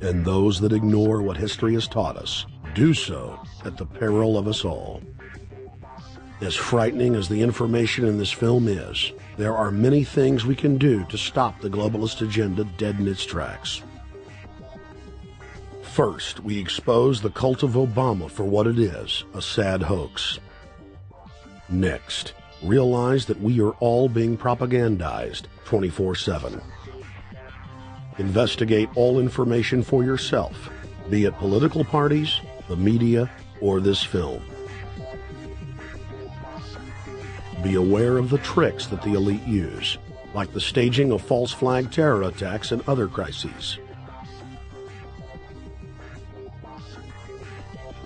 And those that ignore what history has taught us do so at the peril of us all. As frightening as the information in this film is, there are many things we can do to stop the globalist agenda dead in its tracks. First, we expose the cult of Obama for what it is, a sad hoax. Next, realize that we are all being propagandized 24/7. Investigate all information for yourself, be it political parties, the media, or this film. Be aware of the tricks that the elite use, like the staging of false flag terror attacks and other crises.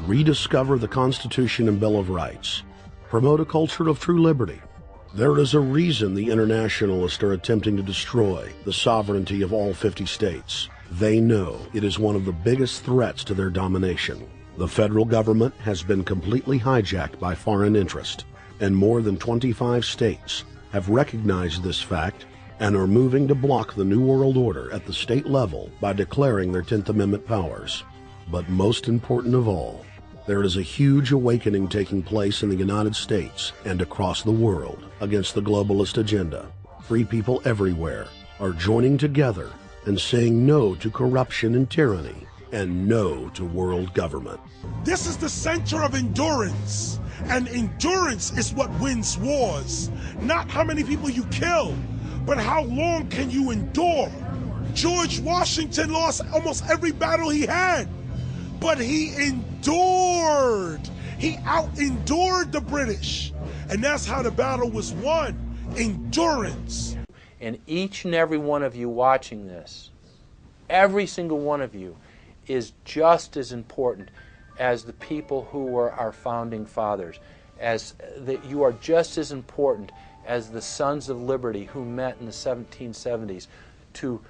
Rediscover the Constitution and Bill of Rights. Promote a culture of true liberty. There is a reason the internationalists are attempting to destroy the sovereignty of all 50 states. They know it is one of the biggest threats to their domination. The federal government has been completely hijacked by foreign interest, and more than 25 states have recognized this fact and are moving to block the New World Order at the state level by declaring their 10th Amendment powers. But most important of all, there is a huge awakening taking place in the United States and across the world against the globalist agenda. Free people everywhere are joining together and saying no to corruption and tyranny and no to world government. This is the center of endurance, and endurance is what wins wars. Not how many people you kill, but how long can you endure. George Washington lost almost every battle he had, but he endured. He out-endured the British. And that's how the battle was won. Endurance. And each and every one of you watching this, every single one of you, is just as important as the people who were our founding fathers. As that you are just as important as the Sons of Liberty who met in the 1770s to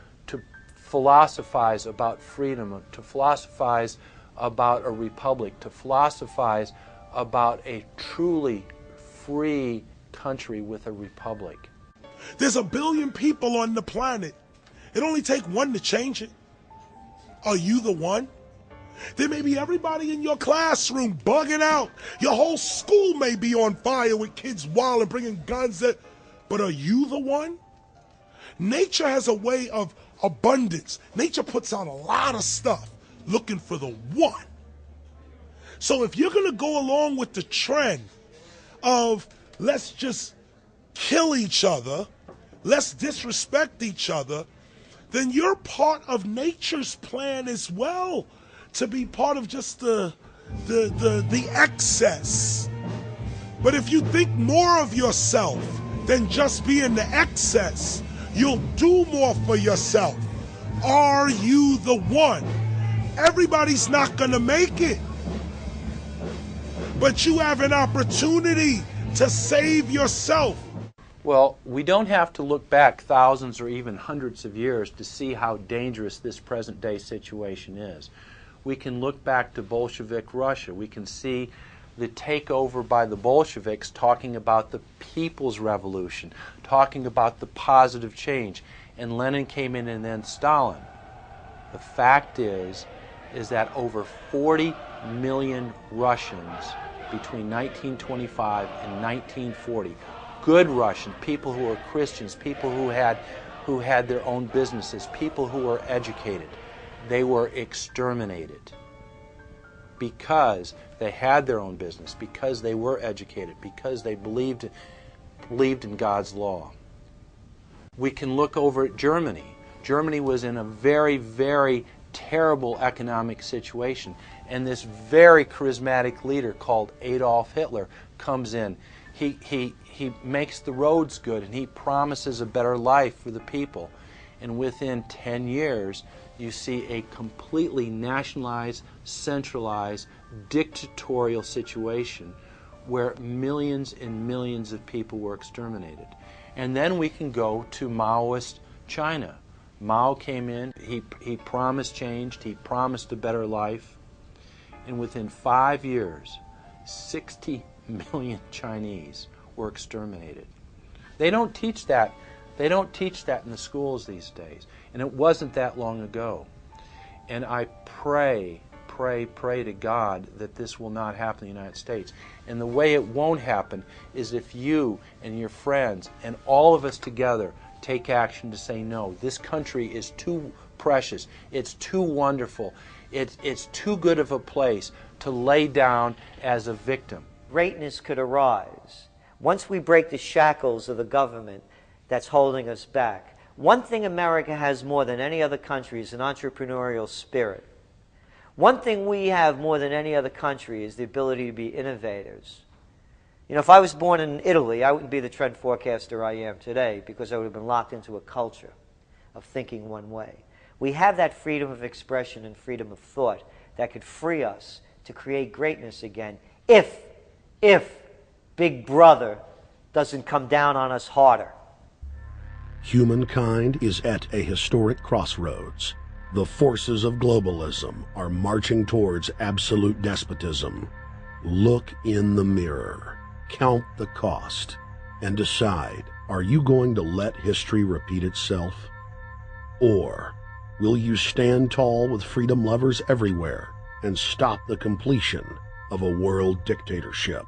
philosophize about freedom, to philosophize about a republic, to philosophize about a truly free country with a republic. There's 1 billion people on the planet. It only takes one to change it. Are you the one? There may be everybody in your classroom bugging out. Your whole school may be on fire with kids wild and bringing guns. But are you the one? Nature has a way of abundance. Nature puts out a lot of stuff looking for the one. So if you're going to go along with the trend of let's just kill each other, let's disrespect each other, then you're part of nature's plan as well, to be part of just the excess. But if you think more of yourself than just being the excess, you'll do more for yourself. Are you the one? Everybody's not going to make it. But you have an opportunity to save yourself. Well, we don't have to look back thousands or even hundreds of years to see how dangerous this present day situation is. We can look back to Bolshevik Russia. We can see the takeover by the Bolsheviks talking about the people's revolution, talking about the positive change. And Lenin came in and then Stalin. The fact is that over 40 million Russians between 1925 and 1940, good Russian, people who were Christians, people who had their own businesses, people who were educated, they were exterminated because they had their own business, because they were educated, because they believed in God's law. We can look over at Germany. Germany was in a very, very terrible economic situation, and this very charismatic leader called Adolf Hitler comes in. He makes the roads good, and he promises a better life for the people. And within 10 years, you see a completely nationalized, centralized, dictatorial situation where millions and millions of people were exterminated. And then we can go to Maoist China. Mao came in, he promised change, he promised a better life, and within 5 years, 60 million Chinese were exterminated. They don't teach that. They don't teach that in the schools these days, and it wasn't that long ago. And I pray to God that this will not happen in the United States. And the way it won't happen is if you and your friends and all of us together take action to say no. This country is too precious. It's too wonderful. It's too good of a place to lay down as a victim. Greatness could arise once we break the shackles of the government that's holding us back. One thing America has more than any other country is an entrepreneurial spirit. One thing we have more than any other country is the ability to be innovators. You know, if I was born in Italy, I wouldn't be the trend forecaster I am today because I would have been locked into a culture of thinking one way. We have that freedom of expression and freedom of thought that could free us to create greatness again if Big Brother doesn't come down on us harder. Humankind is at a historic crossroads. The forces of globalism are marching towards absolute despotism. Look in the mirror, count the cost, and decide, are you going to let history repeat itself? Or will you stand tall with freedom lovers everywhere and stop the completion of a world dictatorship?